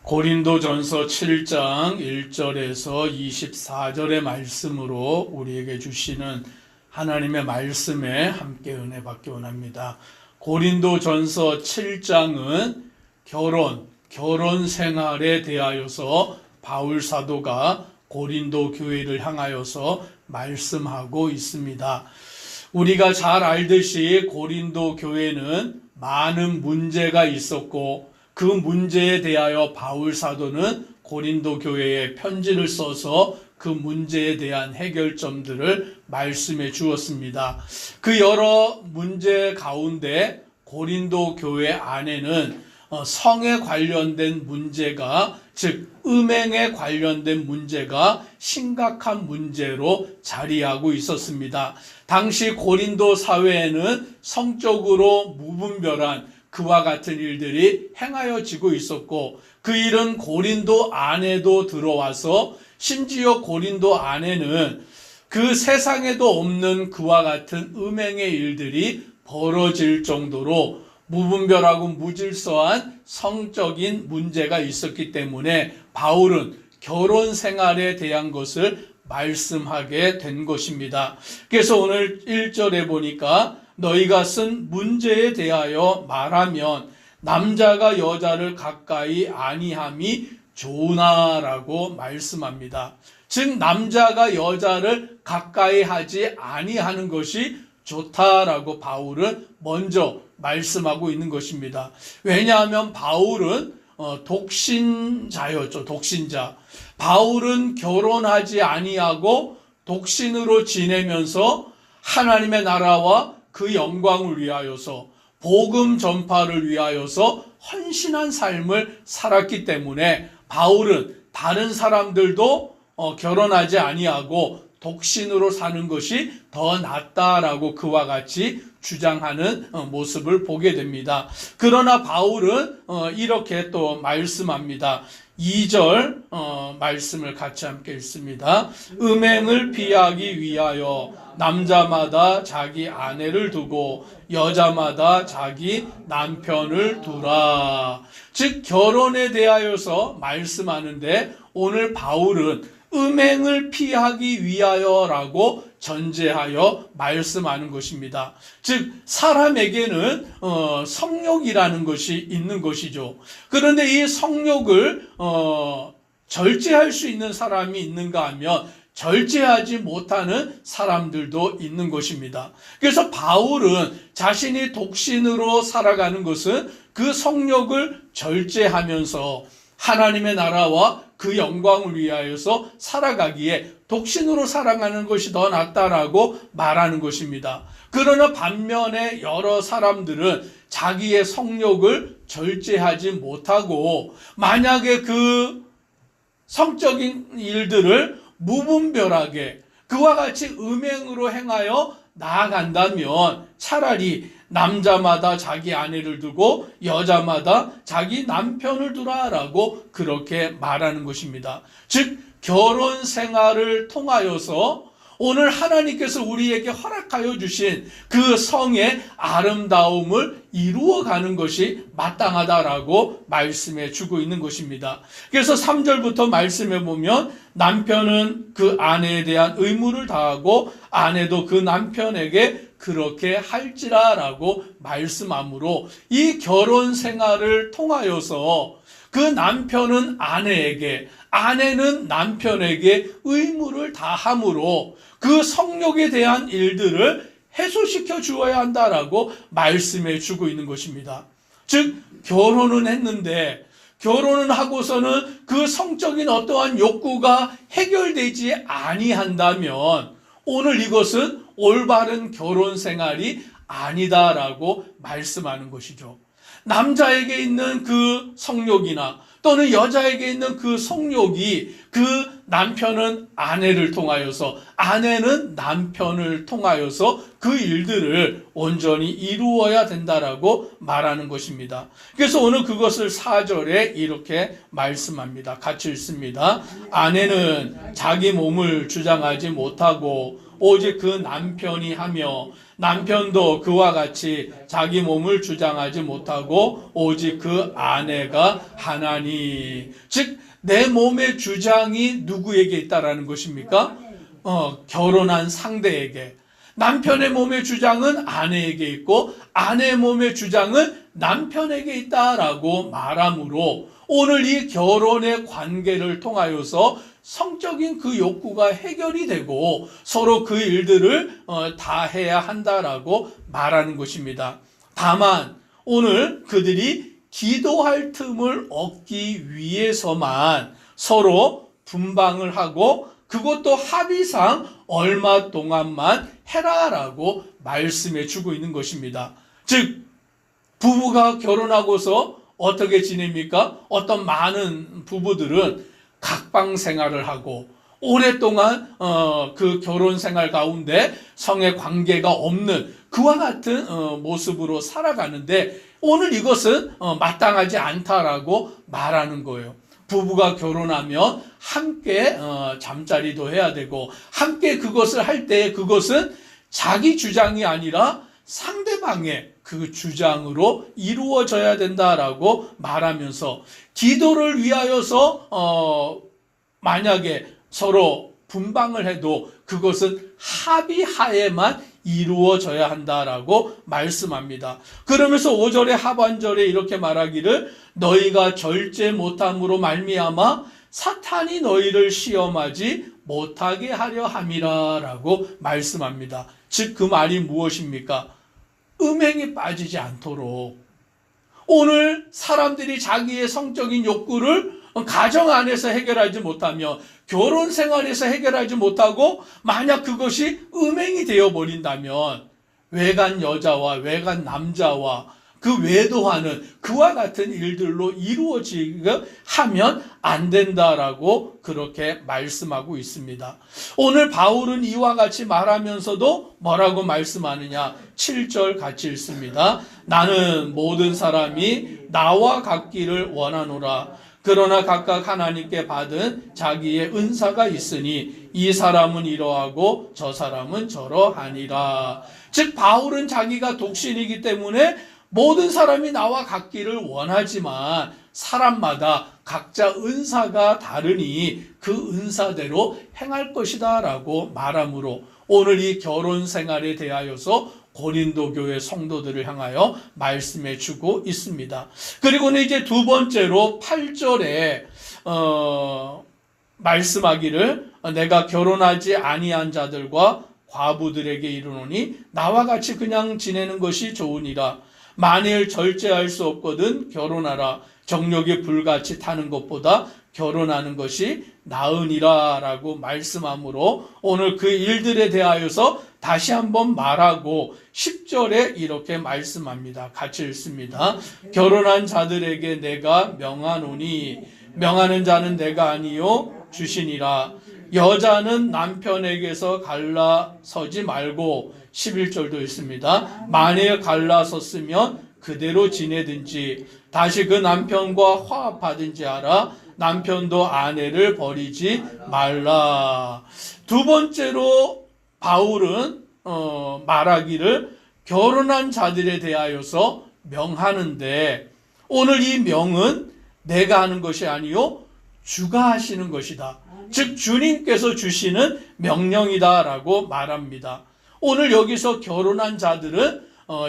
고린도전서 7장 1절에서 24절의 말씀으로 우리에게 주시는 하나님의 말씀에 함께 은혜 받기 원합니다. 고린도전서 7장은 결혼 생활에 대하여서 바울 사도가 고린도 교회를 향하여서 말씀하고 있습니다. 우리가 잘 알듯이 고린도 교회는 많은 문제가 있었고 그 문제에 대하여 바울 사도는 고린도 교회에 편지를 써서 그 문제에 대한 해결점들을 말씀해 주었습니다. 그 여러 문제 가운데 고린도 교회 안에는 성에 관련된 문제가, 즉 음행에 관련된 문제가 심각한 문제로 자리하고 있었습니다. 당시 고린도 사회에는 성적으로 무분별한 그와 같은 일들이 행하여지고 있었고, 그 일은 고린도 안에도 들어와서 심지어 고린도 안에는 그 세상에도 없는 그와 같은 음행의 일들이 벌어질 정도로 무분별하고 무질서한 성적인 문제가 있었기 때문에 바울은 결혼 생활에 대한 것을 말씀하게 된 것입니다. 그래서 오늘 1절에 보니까 너희가 쓴 문제에 대하여 말하면 남자가 여자를 가까이 아니함이 좋으나라고 말씀합니다. 즉 남자가 여자를 가까이 하지 아니하는 것이 좋다라고 바울은 먼저 말씀하고 있는 것입니다. 왜냐하면 바울은 독신자였죠. 독신자. 바울은 결혼하지 아니하고 독신으로 지내면서 하나님의 나라와 그 영광을 위하여서 복음 전파를 위하여서 헌신한 삶을 살았기 때문에 바울은 다른 사람들도 결혼하지 아니하고 독신으로 사는 것이 더 낫다라고 그와 같이 주장하는 모습을 보게 됩니다. 그러나 바울은 이렇게 또 말씀합니다. 2절 말씀을 같이 함께 읽습니다. 음행을 피하기 위하여 남자마다 자기 아내를 두고 여자마다 자기 남편을 두라. 즉 결혼에 대하여서 말씀하는데 오늘 바울은 음행을 피하기 위하여라고 전제하여 말씀하는 것입니다. 즉 사람에게는 성욕이라는 것이 있는 것이죠. 그런데 이 성욕을 절제할 수 있는 사람이 있는가 하면 절제하지 못하는 사람들도 있는 것입니다. 그래서 바울은 자신이 독신으로 살아가는 것은 그 성욕을 절제하면서 하나님의 나라와 그 영광을 위하여서 살아가기에 독신으로 살아가는 것이 더 낫다라고 말하는 것입니다. 그러나 반면에 여러 사람들은 자기의 성욕을 절제하지 못하고 만약에 그 성적인 일들을 무분별하게 그와 같이 음행으로 행하여 나아간다면 차라리 남자마다 자기 아내를 두고 여자마다 자기 남편을 두라라고 그렇게 말하는 것입니다. 즉 결혼 생활을 통하여서 오늘 하나님께서 우리에게 허락하여 주신 그 성의 아름다움을 이루어가는 것이 마땅하다라고 말씀해 주고 있는 것입니다. 그래서 3절부터 말씀해 보면 남편은 그 아내에 대한 의무를 다하고 아내도 그 남편에게 그렇게 할지라라고 말씀하므로 이 결혼 생활을 통하여서 그 남편은 아내에게 아내는 남편에게 의무를 다함으로 그 성욕에 대한 일들을 해소시켜 주어야 한다라고 말씀해 주고 있는 것입니다. 즉 결혼은 했는데 결혼은 하고서는 그 성적인 어떠한 욕구가 해결되지 아니한다면 오늘 이것은 올바른 결혼 생활이 아니다라고 말씀하는 것이죠. 남자에게 있는 그 성욕이나 또는 여자에게 있는 그 성욕이 그 남편은 아내를 통하여서 아내는 남편을 통하여서 그 일들을 온전히 이루어야 된다라고 말하는 것입니다. 그래서 오늘 그것을 4절에 이렇게 말씀합니다. 같이 읽습니다. 아내는 자기 몸을 주장하지 못하고 오직 그 남편이 하며 남편도 그와 같이 자기 몸을 주장하지 못하고 오직 그 아내가 하나니. 즉 내 몸의 주장이 누구에게 있다라는 것입니까? 결혼한 상대에게. 남편의 몸의 주장은 아내에게 있고 아내의 몸의 주장은 남편에게 있다라고 말하므로 오늘 이 결혼의 관계를 통하여서 성적인 그 욕구가 해결이 되고 서로 그 일들을 다 해야 한다라고 말하는 것입니다. 다만 오늘 그들이 기도할 틈을 얻기 위해서만 서로 분방을 하고 그것도 합의상 얼마 동안만 해라라고 말씀해 주고 있는 것입니다. 즉 부부가 결혼하고서 어떻게 지냅니까? 어떤 많은 부부들은 각방 생활을 하고 오랫동안 그 결혼 생활 가운데 성의 관계가 없는 그와 같은 모습으로 살아가는데 오늘 이것은 마땅하지 않다라고 말하는 거예요. 부부가 결혼하면 함께 잠자리도 해야 되고 함께 그것을 할 때 그것은 자기 주장이 아니라 상대방의 그 주장으로 이루어져야 된다라고 말하면서 기도를 위하여서 만약에 서로 분방을 해도 그것은 합의하에만 이루어져야 한다라고 말씀합니다. 그러면서 5절의 하반절에 이렇게 말하기를 너희가 절제 못함으로 말미암아 사탄이 너희를 시험하지 못하게 하려 함이라라고 말씀합니다. 즉 그 말이 무엇입니까? 음행에 빠지지 않도록 오늘 사람들이 자기의 성적인 욕구를 가정 안에서 해결하지 못하며 결혼 생활에서 해결하지 못하고 만약 그것이 음행이 되어버린다면 외간 여자와 외간 남자와 그 외도하는 그와 같은 일들로 이루어지게 하면 안 된다라고 그렇게 말씀하고 있습니다. 오늘 바울은 이와 같이 말하면서도 뭐라고 말씀하느냐? 7절 같이 읽습니다. 나는 모든 사람이 나와 같기를 원하노라. 그러나 각각 하나님께 받은 자기의 은사가 있으니 이 사람은 이러하고 저 사람은 저러하니라. 즉 바울은 자기가 독신이기 때문에 모든 사람이 나와 같기를 원하지만 사람마다 각자 은사가 다르니 그 은사대로 행할 것이다 라고 말하므로 오늘 이 결혼 생활에 대하여서 고린도 교회 성도들을 향하여 말씀해 주고 있습니다. 그리고는 이제 두 번째로 8절에 말씀하기를 내가 결혼하지 아니한 자들과 과부들에게 이르노니 나와 같이 그냥 지내는 것이 좋으니라. 만일 절제할 수 없거든 결혼하라. 정욕이 불같이 타는 것보다 결혼하는 것이 나으니라 라고 말씀하므로 오늘 그 일들에 대하여서 다시 한번 말하고 10절에 이렇게 말씀합니다. 같이 읽습니다. 결혼한 자들에게 내가 명하노니 명하는 자는 내가 아니요 주시니라. 여자는 남편에게서 갈라서지 말고 11절도 있습니다. 만일 갈라섰으면 그대로 지내든지 다시 그 남편과 화합하든지 하라. 남편도 아내를 버리지 말라. 두 번째로 바울은 말하기를 결혼한 자들에 대하여서 명하는데 오늘 이 명은 내가 하는 것이 아니요 주가 하시는 것이다. 즉 주님께서 주시는 명령이다라고 말합니다. 오늘 여기서 결혼한 자들은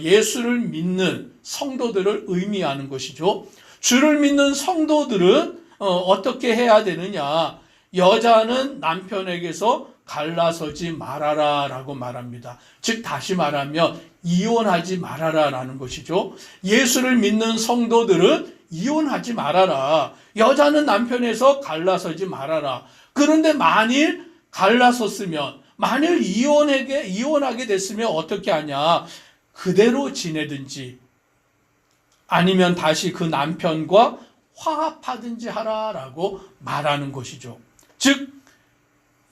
예수를 믿는 성도들을 의미하는 것이죠. 주를 믿는 성도들은 어떻게 해야 되느냐? 여자는 남편에게서 갈라서지 말아라 라고 말합니다. 즉 다시 말하면 이혼하지 말아라 라는 것이죠. 예수를 믿는 성도들은 이혼하지 말아라. 여자는 남편에서 갈라서지 말아라. 그런데 만일 갈라섰으면 만일 이혼하게 됐으면 어떻게 하냐? 그대로 지내든지 아니면 다시 그 남편과 화합하든지 하라라고 말하는 것이죠. 즉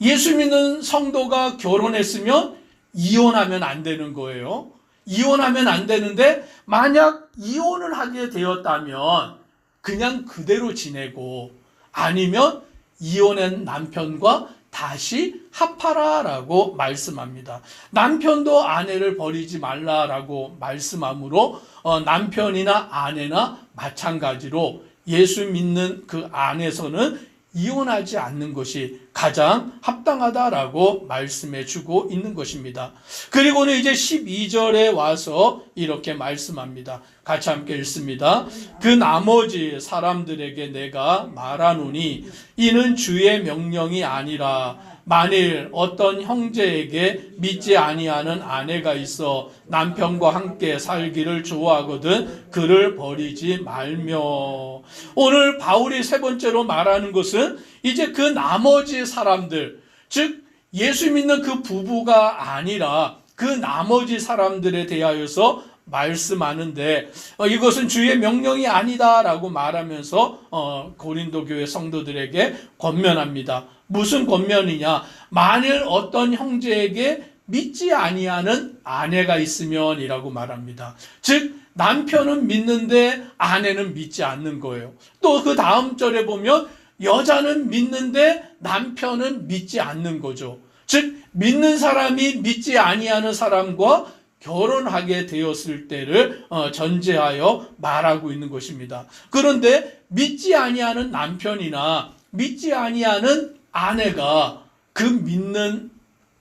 예수 믿는 성도가 결혼했으면 이혼하면 안 되는 거예요. 이혼하면 안 되는데 만약 이혼을 하게 되었다면 그냥 그대로 지내고 아니면 이혼한 남편과 다시 합하라라고 말씀합니다. 남편도 아내를 버리지 말라라고 말씀하므로 남편이나 아내나 마찬가지로 예수 믿는 그 안에서는 이혼하지 않는 것이 가장 합당하다라고 말씀해 주고 있는 것입니다. 그리고는 이제 12절에 와서 이렇게 말씀합니다. 같이 함께 읽습니다. 그 나머지 사람들에게 내가 말하노니 이는 주의 명령이 아니라 만일 어떤 형제에게 믿지 아니하는 아내가 있어 남편과 함께 살기를 좋아하거든 그를 버리지 말며. 오늘 바울이 세 번째로 말하는 것은 이제 그 나머지 사람들, 즉 예수 믿는 그 부부가 아니라 그 나머지 사람들에 대하여서 말씀하는데 이것은 주의 명령이 아니다라고 말하면서 고린도 교회 성도들에게 권면합니다. 무슨 권면이냐? 만일 어떤 형제에게 믿지 아니하는 아내가 있으면이라고 말합니다. 즉 남편은 믿는데 아내는 믿지 않는 거예요. 또 그 다음 절에 보면 여자는 믿는데 남편은 믿지 않는 거죠. 즉 믿는 사람이 믿지 아니하는 사람과 결혼하게 되었을 때를 전제하여 말하고 있는 것입니다. 그런데 믿지 아니하는 남편이나 믿지 아니하는 아내가 그 믿는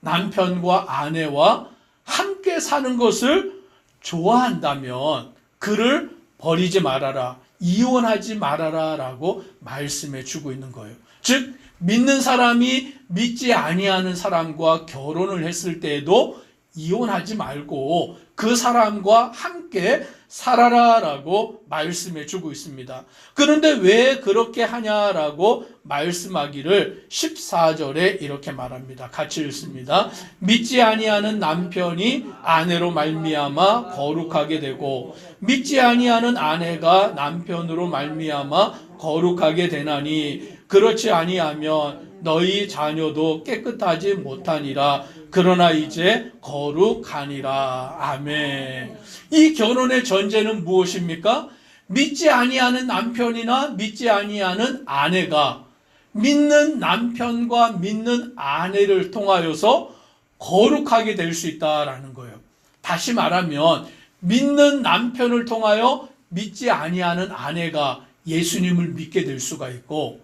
남편과 아내와 함께 사는 것을 좋아한다면 그를 버리지 말아라, 이혼하지 말아라 라고 말씀해 주고 있는 거예요. 즉 믿는 사람이 믿지 아니하는 사람과 결혼을 했을 때에도 이혼하지 말고 그 사람과 함께 살아라라고 말씀해 주고 있습니다. 그런데 왜 그렇게 하냐라고 말씀하기를 14절에 이렇게 말합니다. 같이 읽습니다. 믿지 아니하는 남편이 아내로 말미암아 거룩하게 되고 믿지 아니하는 아내가 남편으로 말미암아 거룩하게 되나니 그렇지 아니하면 너희 자녀도 깨끗하지 못하니라. 그러나 이제 거룩하니라. 아멘. 이 결혼의 전제는 무엇입니까? 믿지 아니하는 남편이나 믿지 아니하는 아내가 믿는 남편과 믿는 아내를 통하여서 거룩하게 될 수 있다라는 거예요. 다시 말하면 믿는 남편을 통하여 믿지 아니하는 아내가 예수님을 믿게 될 수가 있고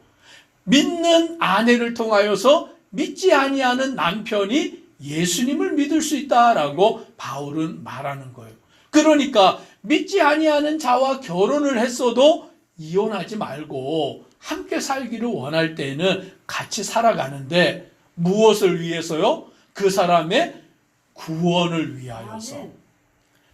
믿는 아내를 통하여서 믿지 아니하는 남편이 예수님을 믿을 수 있다라고 바울은 말하는 거예요. 그러니까 믿지 아니하는 자와 결혼을 했어도 이혼하지 말고 함께 살기를 원할 때에는 같이 살아가는데 무엇을 위해서요? 그 사람의 구원을 위하여서.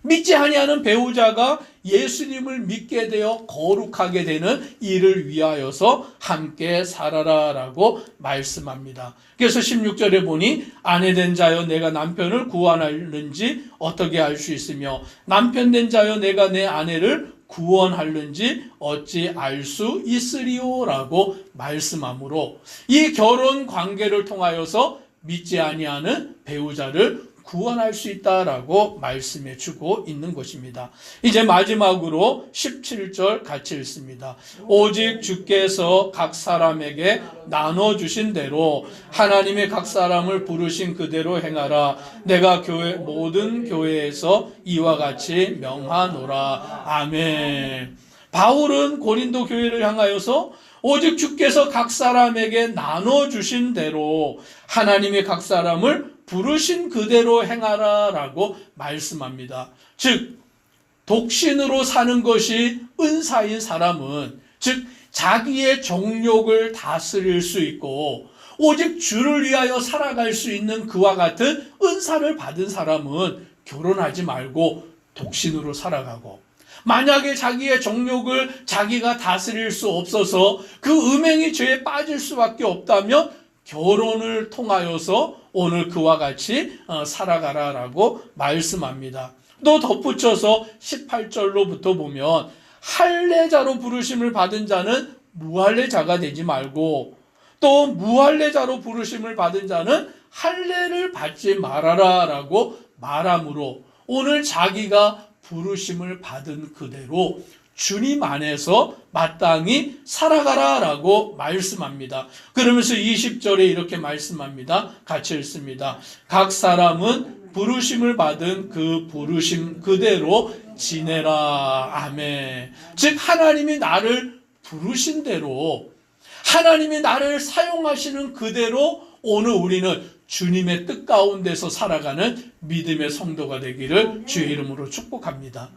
믿지 아니하는 배우자가 예수님을 믿게 되어 거룩하게 되는 이를 위하여서 함께 살아라라고 말씀합니다. 그래서 16절에 보니 아내된 자여 내가 남편을 구원하는지 어떻게 알 수 있으며 남편된 자여 내가 내 아내를 구원하는지 어찌 알 수 있으리오라고 말씀하므로 이 결혼 관계를 통하여서 믿지 아니하는 배우자를 구원할 수 있다라고 말씀해 주고 있는 것입니다. 이제 마지막으로 17절 같이 읽습니다. 오직 주께서 각 사람에게 나눠주신 대로 하나님의 각 사람을 부르신 그대로 행하라. 내가 모든 교회에서 이와 같이 명하노라. 아멘. 바울은 고린도 교회를 향하여서 오직 주께서 각 사람에게 나눠주신 대로 하나님의 각 사람을 부르신 그대로 행하라라고 말씀합니다. 즉 독신으로 사는 것이 은사인 사람은 즉 자기의 정욕을 다스릴 수 있고 오직 주를 위하여 살아갈 수 있는 그와 같은 은사를 받은 사람은 결혼하지 말고 독신으로 살아가고 만약에 자기의 정욕을 자기가 다스릴 수 없어서 그 음행의 죄에 빠질 수밖에 없다면 결혼을 통하여서 오늘 그와 같이 살아가라라고 말씀합니다. 또 덧붙여서 18절로부터 보면 할례자로 부르심을 받은 자는 무할례자가 되지 말고 또 무할례자로 부르심을 받은 자는 할례를 받지 말아라라고 말하므로 오늘 자기가 부르심을 받은 그대로 주님 안에서 마땅히 살아가라라고 말씀합니다. 그러면서 20절에 이렇게 말씀합니다. 같이 읽습니다. 각 사람은 부르심을 받은 그 부르심 그대로 지내라. 아멘. 즉 하나님이 나를 부르신 대로, 하나님이 나를 사용하시는 그대로 오늘 우리는 주님의 뜻 가운데서 살아가는 믿음의 성도가 되기를 주의 이름으로 축복합니다.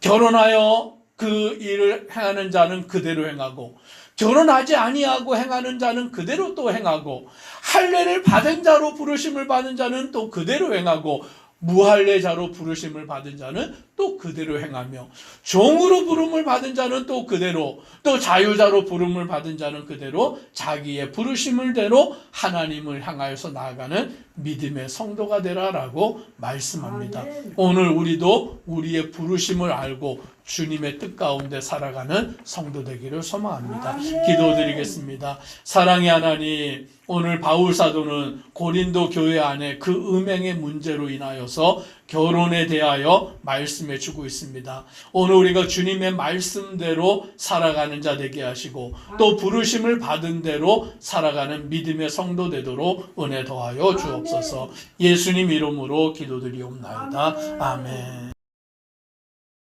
결혼하여 그 일을 행하는 자는 그대로 행하고, 결혼하지 아니하고 행하는 자는 그대로 또 행하고, 할례를 받은 자로 부르심을 받은 자는 또 그대로 행하고, 무할례자로 부르심을 받은 자는 또 그대로 행하며, 종으로 부름을 받은 자는 또 그대로, 또 자유자로 부름을 받은 자는 그대로 자기의 부르심을 대로 하나님을 향하여서 나아가는 믿음의 성도가 되라라고 말씀합니다. 오늘 우리도 우리의 부르심을 알고 주님의 뜻 가운데 살아가는 성도 되기를 소망합니다. 기도드리겠습니다. 사랑의 하나님, 오늘 바울 사도는 고린도 교회 안에 그 음행의 문제로 인하여서 결혼에 대하여 말씀해 주고 있습니다. 오늘 우리가 주님의 말씀대로 살아가는 자 되게 하시고, 또 부르심을 받은 대로 살아가는 믿음의 성도 되도록 은혜 더하여 주옵소서. 예수님 이름으로 기도드리옵나이다. 아멘.